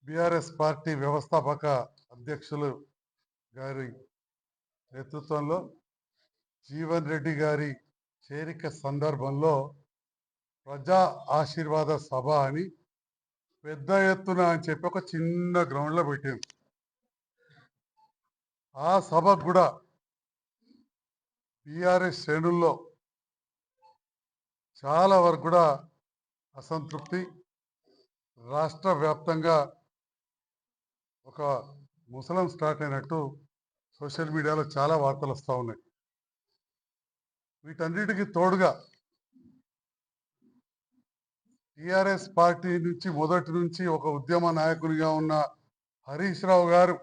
BRS party వ్యవస్థాపక అధ్యక్షులు గారి నేతృత్వంలో జీవన్ రెడ్డి గారి చేరిక సందర్భంలో ప్రజా ఆశీర్వాద సభ అని పెద్ద ఎత్తున అని చెప్పి ఒక చిన్న గ్రౌండ్లో పెట్టాం. ఆ సభకు కూడా బీఆర్ఎస్ శ్రేణుల్లో చాలా వరకు కూడా అసంతృప్తి, రాష్ట్ర వ్యాప్తంగా ఒక ముసలం స్టార్ట్ అయినట్టు సోషల్ మీడియాలో చాలా వార్తలు వస్తూ ఉన్నాయి. వీటన్నిటికీ తోడుగా టిఆర్ఎస్ పార్టీ నుంచి మొదటి నుంచి ఒక ఉద్యమ నాయకునిగా ఉన్న హరీష్ రావు గారు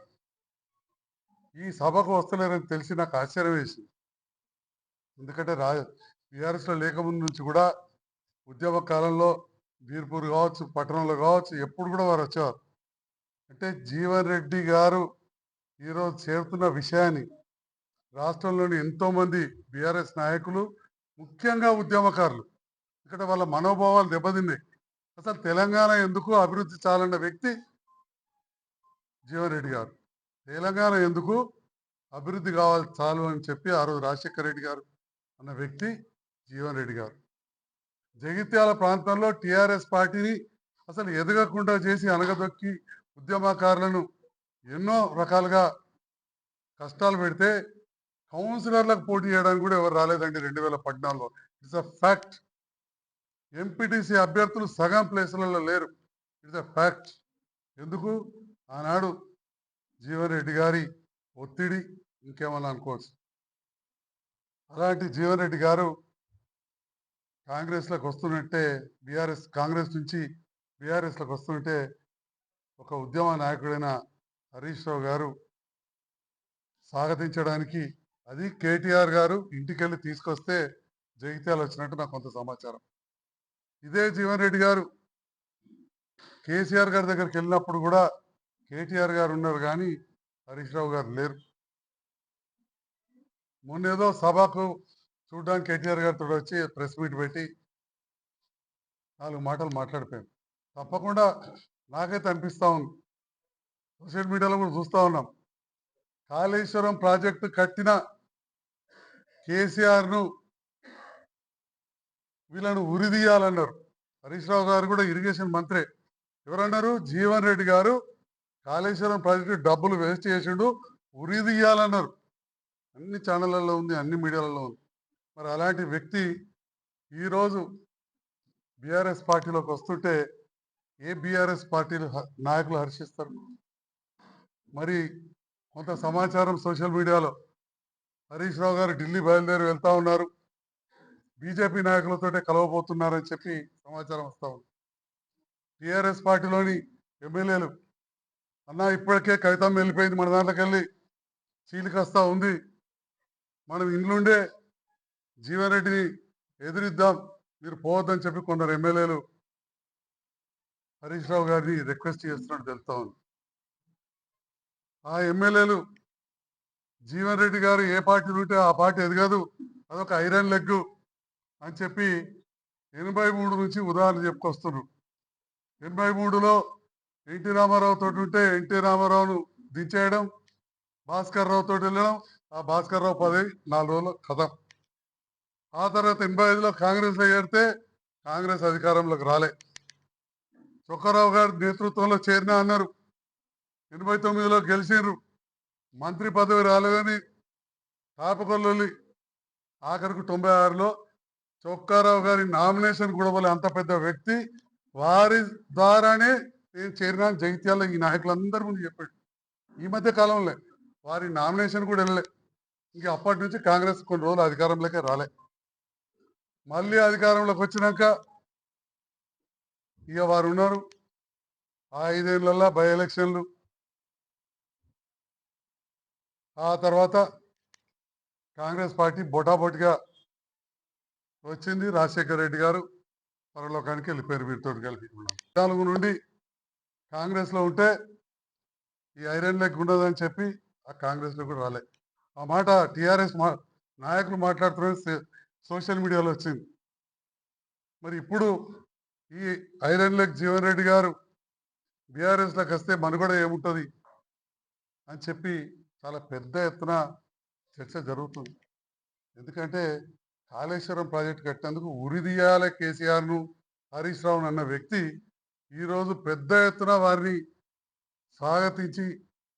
ఈ సభకు వస్తలేరని తెలిసి నాకు ఆశ్చర్యం వేసింది. ఎందుకంటే టిఆర్ఎస్లో లేకముందు నుంచి కూడా ఉద్యమ కాలంలో బీర్పూర్ కావచ్చు, పట్టణంలో కావచ్చు, ఎప్పుడు కూడా వారు వచ్చేవారు. అంటే జీవన్ రెడ్డి గారు ఈరోజు చేరుతున్న విషయాన్ని రాష్ట్రంలోని ఎంతోమంది బీఆర్ఎస్ నాయకులు, ముఖ్యంగా ఉద్యమకారులు, ఇక్కడ వాళ్ళ మనోభావాలు దెబ్బతిన్నాయి. అసలు తెలంగాణ ఎందుకు అభివృద్ధి చాలన్న వ్యక్తి జీవన్ రెడ్డి గారు. తెలంగాణ ఎందుకు అభివృద్ధి కావాలి చాలు అని చెప్పి ఆ రోజు రాజశేఖర రెడ్డి గారు అన్న వ్యక్తి జీవన్ రెడ్డి గారు. జగిత్యాల ప్రాంతంలో టిఆర్ఎస్ పార్టీని అసలు ఎదగకుండా చేసి అనగదొక్కి ఉద్యమకారులను ఎన్నో రకాలుగా కష్టాలు పెడితే కౌన్సిలర్లకు పోటీ చేయడానికి కూడా ఎవరు రాలేదండి 2014లో. It's a fact. ఎంపీటీసీ అభ్యర్థులు సగం ప్లేసులలో లేరు. It's a fact. ఎందుకు? ఆనాడు జీవన్ రెడ్డి గారి ఒత్తిడి, ఇంకేమన్నా అనుకోవచ్చు. అలాంటి జీవన్ రెడ్డి గారు కాంగ్రెస్లోకి వస్తున్నట్టే, కాంగ్రెస్ నుంచి బీఆర్ఎస్లోకి వస్తుంటే ఒక ఉద్యమ నాయకుడైన హరీష్ రావు గారు స్వాగతించడానికి, అది కేటీఆర్ గారు ఇంటికెళ్ళి తీసుకొస్తే జగిత్యాల వచ్చినట్టు నాకు కొంత సమాచారం. ఇదే జీవన్ రెడ్డి గారు కేసీఆర్ గారి దగ్గరికి వెళ్ళినప్పుడు కూడా కేటీఆర్ గారు ఉన్నారు కానీ హరీష్ రావు గారు లేరు. మొన్నేదో సభకు చూడడానికి కేటీఆర్ గారితో వచ్చి ప్రెస్ మీట్ పెట్టి 4 మాటలు మాట్లాడిపోయాం. తప్పకుండా నాకైతే అనిపిస్తా ఉంది, సోషల్ మీడియాలో కూడా చూస్తూ ఉన్నాం, కాళేశ్వరం ప్రాజెక్టు కట్టిన కేసీఆర్ను వీళ్ళను ఉరిదీయాలన్నారు. హరీష్ రావు గారు కూడా ఇరిగేషన్ మంత్రే. ఎవరన్నారు? జీవన్ రెడ్డి గారు కాళేశ్వరం ప్రాజెక్టు డబ్బులు వేస్ట్ చేసిండు, ఉరిదీయాలన్నారు. అన్ని ఛానళ్లలో ఉంది, అన్ని మీడియాలలో ఉంది. మరి అలాంటి వ్యక్తి ఈరోజు బీఆర్ఎస్ పార్టీలోకి వస్తుంటే ఏ బీఆర్ఎస్ పార్టీలు నాయకులు హర్షిస్తారు? మరి కొంత సమాచారం సోషల్ మీడియాలో హరీష్ రావు గారు ఢిల్లీ బయలుదేరి వెళ్తా ఉన్నారు, బీజేపీ నాయకులతోటే కలవబోతున్నారని చెప్పి సమాచారం వస్తా ఉంది. టీఆర్ఎస్ పార్టీలోని ఎమ్మెల్యేలు, అన్నా ఇప్పటికే కవితం వెళ్ళిపోయింది, మన దాంట్లోకి వెళ్ళి చీలికస్తా ఉంది, మనం ఇంట్లోండే జీవన్ రెడ్డిని ఎదురిద్దాం, మీరు పోవద్దని చెప్పి కొందరు ఎమ్మెల్యేలు హరీష్ రావు గారిని రిక్వెస్ట్ చేస్తున్నట్టు తెలుస్తా ఉంది. ఆ ఎమ్మెల్యేలు జీవన్ రెడ్డి గారు ఏ పార్టీ ఉంటే ఆ పార్టీ ఎదగదు, అదొక ఐరన్ లెగ్ అని చెప్పి 83 నుంచి ఉదాహరణ చెప్పుకొస్తున్నారు. 83లో ఎన్టీ రామారావు తోటి ఉంటే ఎన్టీ రామారావును దించేయడం, భాస్కర్ రావు తోటి వెళ్ళడం, ఆ భాస్కర్ రావు 4 రోజులు కథం. ఆ తర్వాత 85లో కాంగ్రెస్లో చేరితే కాంగ్రెస్ అధికారంలోకి రాలే. చొక్కారావు గారి నేతృత్వంలో చేరినా అన్నారు, 89లో గెలిచినారు, మంత్రి పదవి రాలేదని తాపకొల్లి ఆఖరికి 96లో చొక్కారావు గారి నామినేషన్ కూడా వాళ్ళ అంత పెద్ద వ్యక్తి, వారి ద్వారానే నేను చేరినా జగిత్యాల ఈ నాయకులందరి ముందు చెప్పాడు. ఈ మధ్య కాలంలో వారి నామినేషన్ కూడా వెళ్ళలే. ఇంక అప్పటి నుంచి కాంగ్రెస్ కొన్ని రోజులు అధికారంలోకే రాలే. మళ్ళీ అధికారంలోకి వచ్చినాక ఇక వారు ఉన్నారు. ఆ 5 ఏళ్లలో బై ఎలక్షన్లు, ఆ తర్వాత కాంగ్రెస్ పార్టీ బొటాబొటిగా వచ్చింది. రాజశేఖర రెడ్డి గారు పరలోకానికి వెళ్ళిపోయారు వీరితో కలిపి. 4 నుండి కాంగ్రెస్లో ఉంటే ఈ ఐరన్ లెగ్ ఉండదని చెప్పి ఆ కాంగ్రెస్లో కూడా రాలే. ఆ మాట టీఆర్ఎస్ నాయకులు మాట్లాడుతున్న సోషల్ మీడియాలో వచ్చింది. మరి ఇప్పుడు ఈ ఐరన్ లెగ్ జీవన్ రెడ్డి గారు బీఆర్ఎస్లోకి వస్తే మనుగడ ఏముంటుంది అని చెప్పి చాలా పెద్ద ఎత్తున చర్చ జరుగుతుంది. ఎందుకంటే కాళేశ్వరం ప్రాజెక్టు కట్టినందుకు ఉరిదీయాల కేసీఆర్ను హరీష్ రావును అన్న వ్యక్తి ఈరోజు పెద్ద ఎత్తున వారిని స్వాగతించి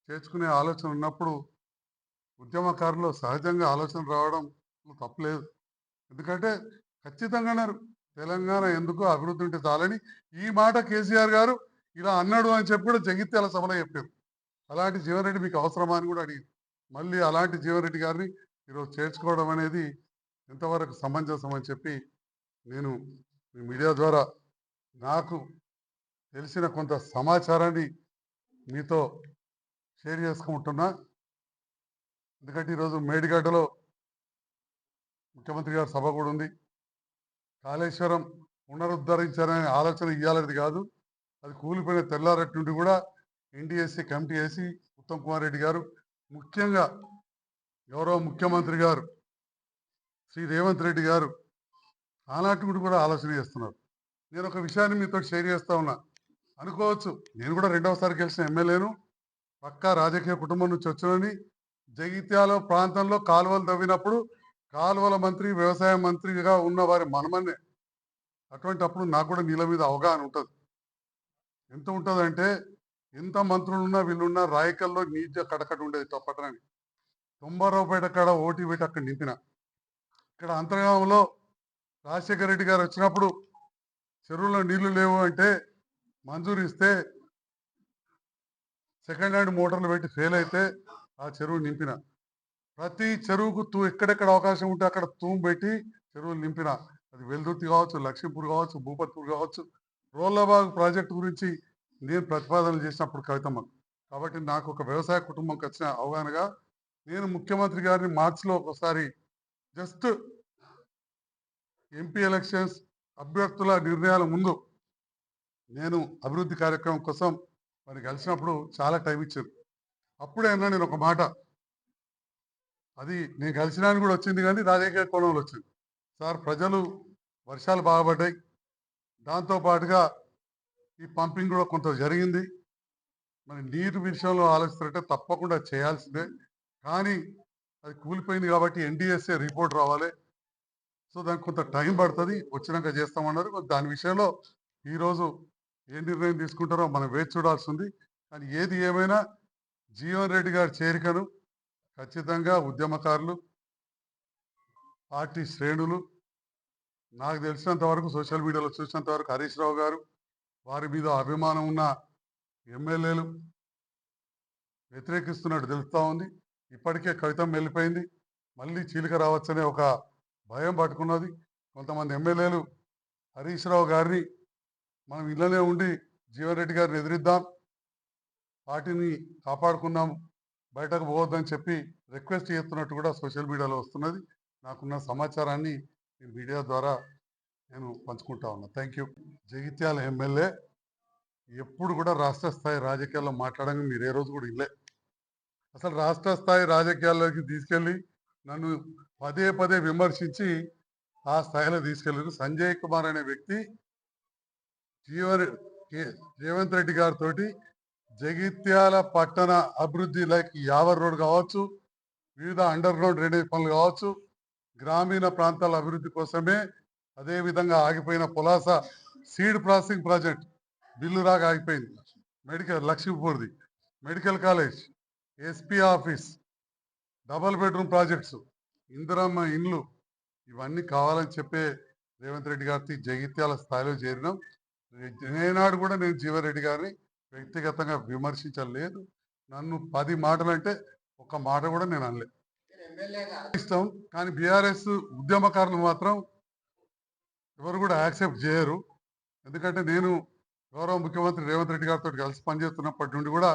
చేర్చుకునే ఆలోచన ఉన్నప్పుడు ఉద్యమకారులు సహజంగా ఆలోచన రావడం తప్పలేదు. ఎందుకంటే ఖచ్చితంగా తెలంగాణ ఎందుకు అభివృద్ధి ఉంటే చాలని ఈ మాట కేసీఆర్ గారు ఇలా అన్నాడు అని చెప్పి కూడా జగిత్యాల సభలో చెప్పారు. అలాంటి జీవన్ రెడ్డి మీకు అవసరమా అని కూడా అడిగింది. మళ్ళీ అలాంటి జీవన్ రెడ్డి గారిని ఈరోజు చేర్చుకోవడం అనేది ఎంతవరకు సమంజసం అని చెప్పి నేను మీ మీడియా ద్వారా నాకు తెలిసిన కొంత సమాచారాన్ని మీతో షేర్ చేసుకుంటున్నా. ఎందుకంటే ఈరోజు మేడిగడ్డలో ముఖ్యమంత్రి గారి సభ కూడా ఉంది. కాళేశ్వరం పునరుద్ధరించాలనే ఆలోచన ఇవ్వాలనేది కాదు, అది కూలిపోయిన తెల్లారటి నుండి కూడా ఎన్డీఎస్సీ కమిటీ వేసి ఉత్తమ్ కుమార్ రెడ్డి గారు, ముఖ్యంగా గౌరవ ముఖ్యమంత్రి గారు శ్రీ రేవంత్ రెడ్డి గారు ఆనాటి నుండి కూడా ఆలోచన చేస్తున్నారు. నేను ఒక విషయాన్ని మీతో షేర్ చేస్తా ఉన్నా. అనుకోవచ్చు నేను కూడా రెండవసారి గెలిచిన ఎమ్మెల్యేను, పక్కా రాజకీయ కుటుంబం నుంచి వచ్చినని. జగిత్యాల ప్రాంతంలో కాలువలు తవ్వినప్పుడు కాలువల మంత్రి, వ్యవసాయ మంత్రిగా ఉన్న వారి మనమన్నే. అప్పుడు నాకు కూడా నీళ్ళ మీద అవగాహన ఉంటుంది. ఎంత ఉంటుందంటే ఎంత మంత్రులున్నా వీళ్ళున్నా రాయకల్లో నీట్గా కడకట ఉండేది తప్పటని. 90 రూపాయల కాడ ఓటీ పెట్టి అక్కడ నింపిన. ఇక్కడ అంతర్గామంలో రాజశేఖర రెడ్డి గారు వచ్చినప్పుడు చెరువులో నీళ్లు లేవు అంటే మంజూరు ఇస్తే సెకండ్ హ్యాండ్ మోటార్లు పెట్టి ఫెయిల్ అయితే ఆ చెరువు నింపిన. ప్రతి చెరువుకు ఎక్కడెక్కడ అవకాశం ఉంటే అక్కడ తూము పెట్టి చెరువులు నింపిన. అది వెల్దుర్తి కావచ్చు, లక్ష్మీపూర్ కావచ్చు, భూపత్పూర్ కావచ్చు. రోళ్లబాగ్ ప్రాజెక్టు గురించి నేను ప్రతిపాదనలు చేసినప్పుడు కవితమ్మ. కాబట్టి నాకు ఒక వ్యవసాయ కుటుంబంకి వచ్చిన అవగాహనగా నేను ముఖ్యమంత్రి గారిని మార్చిలో ఒకసారి జస్ట్ ఎంపీ ఎలక్షన్స్ అభ్యర్థుల నిర్ణయాల ముందు నేను అభివృద్ధి కార్యక్రమం కోసం మరి కలిసినప్పుడు చాలా టైం ఇచ్చారు. అప్పుడే అన్నా నేను ఒక మాట, అది నేను కలిసినాన్ని కూడా వచ్చింది కానీ రాజకీయ కోణంలో వచ్చింది. సార్, ప్రజలు వర్షాలు బాగుపడ్డాయి, దాంతోపాటుగా ఈ పంపింగ్ కూడా కొంత జరిగింది. మరి నీరు విషయంలో ఆలోచిస్తుంటే తప్పకుండా చేయాల్సిందే, కానీ అది కూలిపోయింది కాబట్టి ఎన్డీఎస్ఏ రిపోర్ట్ రావాలి. సో దానికి కొంత టైం పడుతుంది, వచ్చినాక చేస్తామన్నారు. దాని విషయంలో ఈరోజు ఏ నిర్ణయం తీసుకుంటారో మనం వేచి చూడాల్సి ఉంది. కానీ ఏది ఏమైనా జీవన్ రెడ్డి గారి చేరికను ఖచ్చితంగా ఉద్యమకారులు, పార్టీ శ్రేణులు, నాకు తెలిసినంత వరకు సోషల్ మీడియాలో చూసినంత వరకు హరీష్ రావు గారు, వారి మీద అభిమానం ఉన్న ఎమ్మెల్యేలు వ్యతిరేకిస్తున్నట్టు తెలుస్తూ ఉంది. ఇప్పటికే కవితం వెళ్ళిపోయింది, మళ్ళీ చీలిక రావచ్చనే ఒక భయం పట్టుకున్నది. కొంతమంది ఎమ్మెల్యేలు హరీష్ రావు గారిని మనం ఇళ్ళనే ఉండి జీవన్ రెడ్డి గారిని ఎదిరిద్దాం, పార్టీని కాపాడుకుందాం, బయటకు పోవద్దని చెప్పి రిక్వెస్ట్ చేస్తున్నట్టు కూడా సోషల్ మీడియాలో వస్తున్నది. నాకున్న సమాచారాన్ని ఈ మీడియా ద్వారా నేను పంచుకుంటా ఉన్నా. Thank you. జగిత్యాల ఎమ్మెల్యే ఎప్పుడు కూడా రాష్ట్ర స్థాయి రాజకీయాల్లో మాట్లాడంగా మీరు ఏ రోజు కూడా ఇల్లే. అసలు రాష్ట్ర స్థాయి రాజకీయాల్లోకి తీసుకెళ్ళి నన్ను పదే పదే విమర్శించి ఆ స్థాయిలో తీసుకెళ్ళారు. సంజయ్ కుమార్ అనే వ్యక్తి రేవంత్ రెడ్డి గారితో జగిత్యాల పట్టణ అభివృద్ధి, లైక్ యావర్ రోడ్ కావచ్చు, వివిధ అండర్ గ్రౌండ్ డ్రైనేజ్ పనులు కావచ్చు, గ్రామీణ ప్రాంతాల అభివృద్ధి కోసమే, అదేవిధంగా ఆగిపోయిన పులాస సీడ్ ప్రాసెసింగ్ ప్రాజెక్ట్ బిల్లు రాగా ఆగిపోయింది, మెడికల్ లక్ష్మీపూర్ది medical college, SP office, double bedroom projects, Indiramma ఇండ్లు, ఇవన్నీ కావాలని చెప్పే రేవంత్ రెడ్డి గారి జగిత్యాల స్థాయిలో చేరినాం. నేనాడు కూడా నేను జీవన్ రెడ్డి గారిని వ్యక్తిగతంగా విమర్శించలేదు. నన్ను 10 మాటలంటే ఒక మాట కూడా నేను అనలేదు. ఇష్టం, కానీ బీఆర్ఎస్ ఉద్యమకారులు మాత్రం ఎవరు కూడా యాక్సెప్ట్ చేయరు. ఎందుకంటే నేను గౌరవ ముఖ్యమంత్రి రేవంత్ రెడ్డి గారితో కలిసి పనిచేస్తున్నప్పటి నుండి కూడా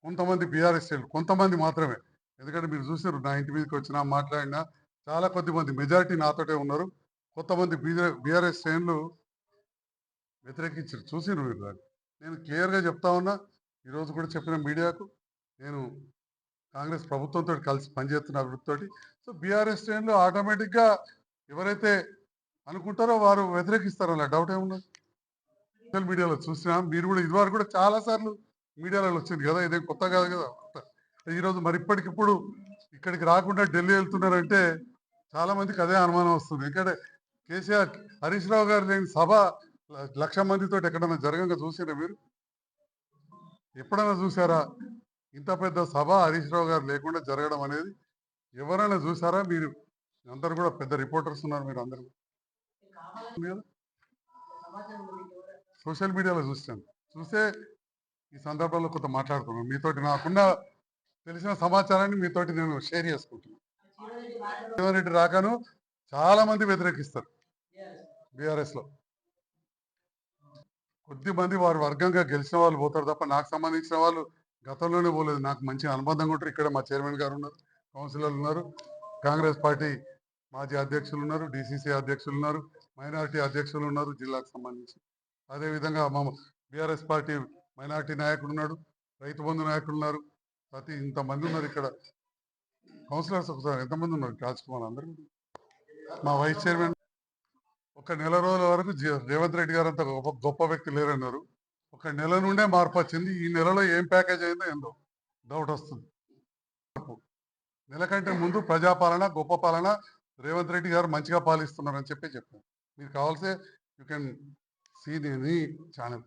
కొంతమంది బీఆర్ఎస్ కొంతమంది మాత్రమే, ఎందుకంటే మీరు చూసారు నా ఇంటి మీదకి వచ్చినా మాట్లాడినా చాలా కొద్దిమంది, మెజారిటీ నాతోటే ఉన్నారు. కొంతమంది బీఆర్ఎస్ శ్రేణులు వ్యతిరేకించారు, చూసిరు మీరు. నేను క్లియర్గా చెప్తా ఉన్నా, ఈరోజు కూడా చెప్పిన మీడియాకు, నేను కాంగ్రెస్ ప్రభుత్వంతో కలిసి పనిచేస్తున్న అభివృద్ధితోటి. సో బీఆర్ఎస్ శ్రేణులు ఆటోమేటిక్గా ఎవరైతే అనుకుంటారో వారు వ్యతిరేకిస్తారు, అలా డౌట్ ఏమున్నది. సోషల్ మీడియాలో చూసినా మీరు కూడా ఇదివరకు కూడా చాలా సార్లు మీడియాలో వచ్చింది కదా, ఇదేం కొత్త కాదు కదా. ఈరోజు మరి ఇప్పటికిప్పుడు ఇక్కడికి రాకుండా ఢిల్లీ వెళ్తున్నారంటే చాలా మందికి అదే అనుమానం వస్తుంది. ఎందుకంటే కేసీఆర్ హరీష్ రావు గారు లేని సభ 1,00,000 మందితో ఎక్కడైనా జరగంగా చూసారా మీరు? ఎప్పుడైనా చూసారా ఇంత పెద్ద సభ హరీష్ రావు గారు లేకుండా జరగడం అనేది? ఎవరైనా చూసారా? మీరు అందరు కూడా పెద్ద రిపోర్టర్స్ ఉన్నారు, మీరు అందరు సోషల్ మీడియాలో చూస్తాను. చూస్తే ఈ సందర్భంలో కొంత మాట్లాడుతున్నాను మీతోటి. నాకున్న తెలిసిన సమాచారాన్ని మీతోటి నేను షేర్ చేసుకుంటున్నాను. జీవన్ రెడ్డి రాకను చాలా మంది వ్యతిరేకిస్తారు బీఆర్ఎస్ లో. కొద్ది మంది వారి వర్గంగా గెలిచిన వాళ్ళు పోతారు తప్ప నాకు సంబంధించిన వాళ్ళు గతంలోనే పోలేదు. నాకు మంచి అనుబంధంగా ఉంటారు. ఇక్కడ మా చైర్మన్ గారు ఉన్నారు, కౌన్సిలర్లు ఉన్నారు, కాంగ్రెస్ పార్టీ మాజీ అధ్యక్షులు ఉన్నారు, డిసిసి అధ్యక్షులు ఉన్నారు, మైనారిటీ అధ్యక్షులు ఉన్నారు జిల్లాకు సంబంధించి. అదేవిధంగా మా బీఆర్ఎస్ పార్టీ మైనారిటీ నాయకుడు ఉన్నాడు, రైతు బంధు నాయకులు ఉన్నారు. ప్రతి ఇంతమంది ఉన్నారు ఇక్కడ. కౌన్సిలర్స్ ఒకసారి ఎంతమంది ఉన్నారు? రాజ్కుమార్ అందరూ. మా వైస్ చైర్మన్ ఒక నెల రోజుల వరకు రేవంత్ రెడ్డి గారు అంత గొప్ప వ్యక్తి లేరన్నారు. ఒక నెల నుండే మార్పు వచ్చింది. ఈ నెలలో ఏం ప్యాకేజ్ అయిందో ఏందో డౌట్ వస్తుంది. నెల కంటే ముందు ప్రజాపాలన, గొప్ప పాలన, రేవంత్ రెడ్డి గారు మంచిగా పాలిస్తున్నారని చెప్పాను. మీరు కావాల్సే you can see the channel.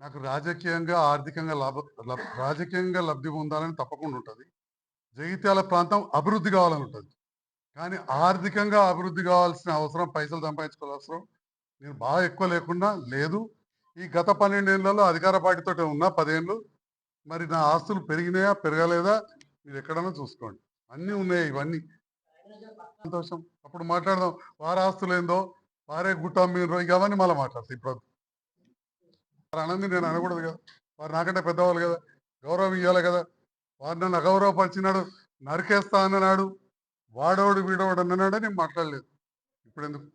నాకు రాజకీయంగా ఆర్థికంగా రాజకీయంగా లబ్ధి పొందాలని తప్పకుండా ఉంటుంది. జగిత్యాల ప్రాంతం అభివృద్ధి కావాలని ఉంటుంది. కానీ ఆర్థికంగా అభివృద్ధి కావాల్సిన అవసరం, పైసలు సంపాదించుకోవాల్సిన అవసరం నేను బాగా ఎక్కువ లేకుండా లేదు. ఈ గత 12 ఏళ్లలో అధికార పార్టీతో ఉన్నా 10 ఏళ్ళు. మరి నా ఆస్తులు పెరిగినాయా పెరగలేదా మీరు ఎక్కడన్నా చూసుకోండి. అన్నీ ఉన్నాయి ఇవన్నీ. సంతోషం. అప్పుడు మాట్లాడదాం వారి ఆస్తులు ఏందో, వారే గుట్ట మీరు ఇక అవన్నీ మళ్ళీ మాట్లాడతాయి. ఇప్పుడు వారు అనంది నేను అనకూడదు కదా, వారు నాకంటే పెద్దవాళ్ళు కదా, గౌరవం ఇవ్వాలి కదా. వారు నన్ను అగౌరవపరిచినాడు, నరికేస్తా అన్నాడు, వాడోడు వీడోడు అన్నాడు, నేను మాట్లాడలేదు. ఇప్పుడు ఎందుకు